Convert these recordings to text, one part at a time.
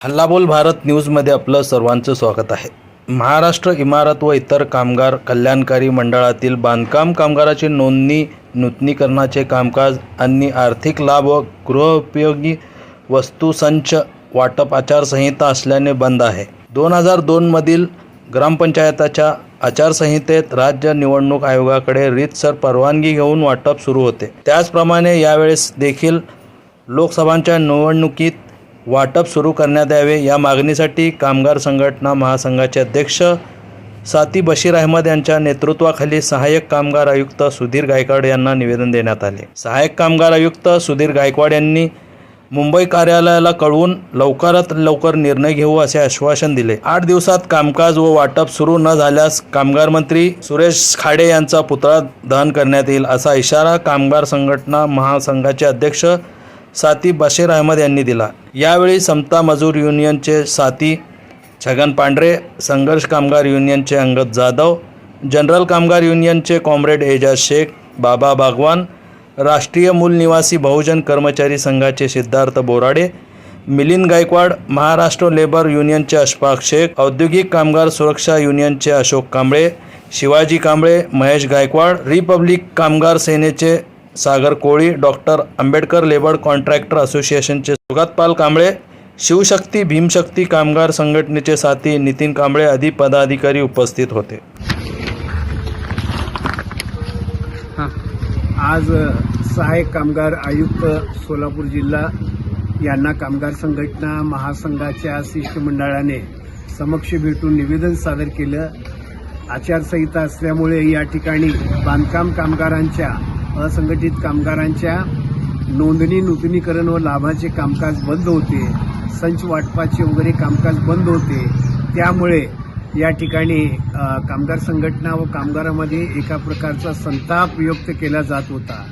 हल्लाबोल भारत न्यूजमध्ये आपलं सर्वांचं स्वागत आहे. महाराष्ट्र इमारत व इतर कामगार कल्याणकारी मंडळातील बांधकाम कामगाराची नोंदणी, नूतनीकरणाचे कामकाज आणि आर्थिक लाभ व गृहोपयोगी वस्तू संच वाटप आचारसंहिता असल्याने बंद आहे. 2002 मधील ग्रामपंचायताच्या आचारसंहितेत राज्य निवडणूक आयोगाकडे रीतसर परवानगी घेऊन वाटप सुरू होते. त्याचप्रमाणे यावेळेस देखील लोकसभांच्या निवडणुकीत वाटप सुरू करण्यात यावे या मागणीसाठी कामगार संघटना महासंघाचे अध्यक्ष साती बशीर अहमद यांच्या नेतृत्वाखाली सहाय्यक कामगार आयुक्त सुधीर गायकवाड यांना निवेदन देण्यात आले. सहाय्यक कामगार आयुक्त सुधीर गायकवाड यांनी मुंबई कार्यालयाला कळवून लवकरात लवकर निर्णय घेऊ असे आश्वासन दिले. 8 दिवसात कामकाज व वाटप सुरू न झाल्यास कामगार मंत्री सुरेश खाडे यांचा पुतळा दहन करण्यात येईल असा इशारा कामगार संघटना महासंघाचे अध्यक्ष साती बशीर अहमद यांनी दिला. यावेळी समता मजूर युनियनचे साती छगन पांढरे, संघर्ष कामगार युनियनचे अंगद जाधव, जनरल कामगार युनियनचे कॉम्रेड एजाज शेख, बाबा बागवान, राष्ट्रीय मूल निवासी बहुजन कर्मचारी संघाचे सिद्धार्थ बोराडे, मिलिंद गायकवाड, महाराष्ट्र लेबर युनियनचे अशफाक शेख, औद्योगिक कामगार सुरक्षा युनियनचे अशोक कांबळे, शिवाजी कांबळे, महेश गायकवाड, रिपब्लिक कामगार सेनेचे सागर कोळी, डॉक्टर आंबेडकर लेबर कॉन्ट्रॅक्टर असोसिएशनचे सुगतपाल कांबळे, शिवशक्ती भीमशक्ती कामगार संघटनेचे साथी नितीन कांबळे आदी पदाधिकारी उपस्थित होते. आज सहाय्यक कामगार आयुक्त सोलापूर जिल्हा यांना कामगार संघटना महासंघाच्या शिष्टमंडळाने समक्ष भेटून निवेदन सादर केलं. आचारसंहिता असल्यामुळे या ठिकाणी बांधकाम कामगारांच्या असंघटित कामगारांच्या नोंदणी, नूतनीकरण व लाभाचे कामकाज बंद होते. संच वाटपाचे वगैरे कामकाज बंद होते. त्यामुळे या ठिकाणी कामगार संघटना व कामगारांमध्ये एका प्रकारचा संताप व्यक्त केला जात होता.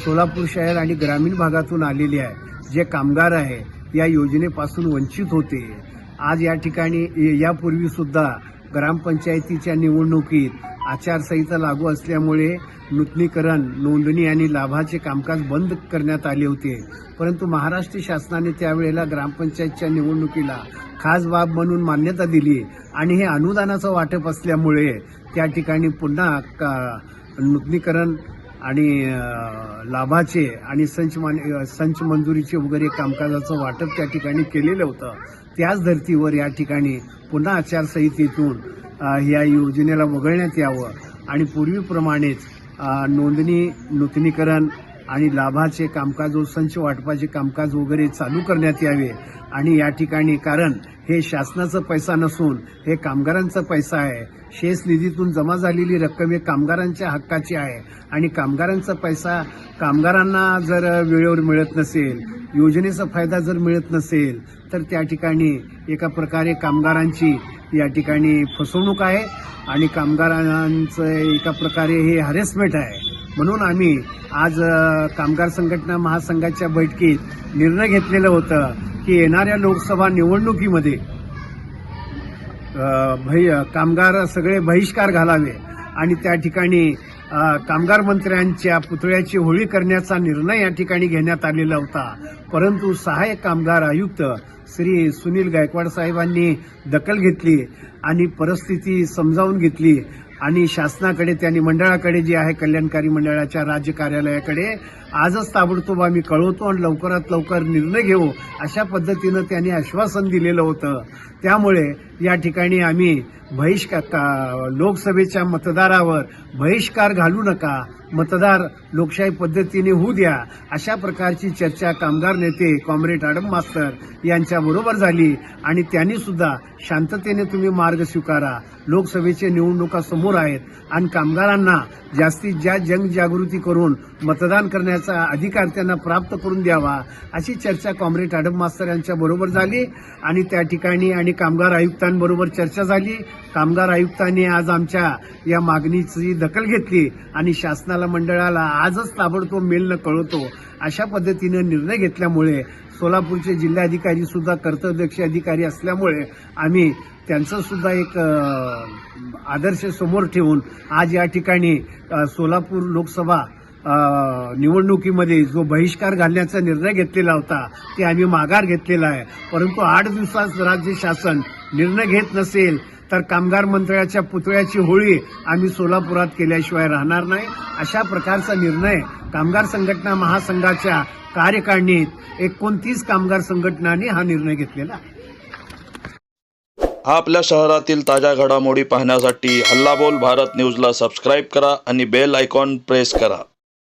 सोलापूर शहर आणि ग्रामीण भागातून आलेले आहे जे कामगार आहे या योजनेपासून वंचित होते. आज या ठिकाणी यापूर्वीसुद्धा ग्रामपंचायतीच्या निवडणुकीत आचारसंहिता लागू असल्यामुळे नूतनीकरण, नोंदणी आणि लाभाचे कामकाज बंद करण्यात आले होते. परंतु महाराष्ट्र शासनाने त्यावेळेला ग्रामपंचायतच्या निवडणुकीला खास बाब म्हणून मान्यता दिली आणि हे अनुदानाचं वाटप असल्यामुळे त्या ठिकाणी पुन्हा नूतनीकरण आणि लाभाचे आणि संच मंजुरीचे वगैरे कामकाजाचं वाटप त्या ठिकाणी केलेलं होतं. त्याच धर्तीवर या ठिकाणी पुन्हा आचारसंहितेतून या योजनेला वगळण्यात यावं आणि पूर्वीप्रमाणेच नोंदणी, नूतनीकरण आणि लाभाचे कामकाज व संच वाटपाचे कामकाज वगैरे चालू करण्यात यावे. आणि या ठिकाणी कारण हे शासनाचा पैसा नसून हे कामगारांचा पैसा आहे. शेष निधीतून जमा झालेली रक्कम हे कामगारांच्या हक्काची आहे आणि कामगारांचा पैसा कामगारांना जर वेळेवर मिळत नसेल, योजनेचा फायदा जर मिळत नसेल तर त्या ठिकाणी एका प्रकारे कामगारांची या ठिकाणी फसवणूक आहे आणि कामगारांचं एका प्रकारे हे हॅरेसमेंट आहे. म्हणून आम्ही आज कामगार संघटना महासंघाच्या बैठकीत निर्णय घेतलेलं होतं की येणाऱ्या लोकसभा निवडणुकीमध्ये कामगार सगळे बहिष्कार घालावे आणि त्या ठिकाणी कामगार मंत्र्यांच्या पुतळ्याची होळी करण्याचा निर्णय या ठिकाणी घेण्यात आलेला होता. परंतु सहाय्यक कामगार आयुक्त श्री सुनील गायकवाड साहेबांनी दखल घेतली आणि परिस्थिती समजावून घेतली आणि शासनाकडे, त्यांनी मंडळाकडे जे आहे कल्याणकारी मंडळाच्या राज्य कार्यालयाकडे आजच ताबडतोब आम्ही कळवतो आणि लवकरात लवकर निर्णय घेऊ अशा पद्धतीनं त्यांनी आश्वासन दिलेलं होतं. त्यामुळे या ठिकाणी आम्ही लोकसभेच्या मतदारावर बहिष्कार घालू नका, मतदार लोकशाही पद्धतीने होऊ द्या अशा प्रकारची चर्चा कामगार नेते कॉम्रेड आडम मास्तर यांच्याबरोबर झाली आणि त्यांनी सुद्धा शांततेने तुम्ही मार्ग स्वीकारा, लोकसभेच्या निवडणुका समोर आहेत आणि कामगारांना जास्तीत जास्त जनजागृती करून मतदान करण्याचा अधिकार त्यांना प्राप्त करून द्यावा अशी चर्चा कॉम्रेड आडम मास्तर यांच्या बरोबर झाली आणि त्या ठिकाणी आणि कामगार आयुक्तांबरोबर चर्चा झाली. कामगार आयुक्तांनी आज आमच्या या मागणीची दखल घेतली आणि शासनाला, मंडळाला आजच ताबडतोब मेलनं कळवतो अशा पद्धतीने निर्णय घेतल्यामुळे सोलापूरचे जिल्हाधिकारी सुद्धा कर्तव्यदक्ष अधिकारी असल्यामुळे आम्ही त्यांचं सुद्धा एक आदर्श समोर ठेवून आज या ठिकाणी सोलापूर लोकसभा निवडणुकीमध्ये जो बहिष्कार घालण्याचा निर्णय घेतलेला होता ते आम्ही माघार घेतलेला आहे. परंतु 8 दिवसात राज्य शासन निर्णय घेत नसेल तर कामगार मंत्र्याच्या पुतळ्याची होळी आम्ही सोलापुरात केल्याशिवाय राहणार नाही. अशा प्रकारचा निर्णय कामगार संघटना महासंघाच्या कार्यकारिणीत 29 कामगार संघटनांनी हा निर्णय घेतलेला आहे. आपल्या शहरातील ताज्या घडामोडी पाहण्यासाठी हल्लाबोल भारत न्यूजला सबस्क्राईब करा आणि बेल आयकॉन प्रेस करा.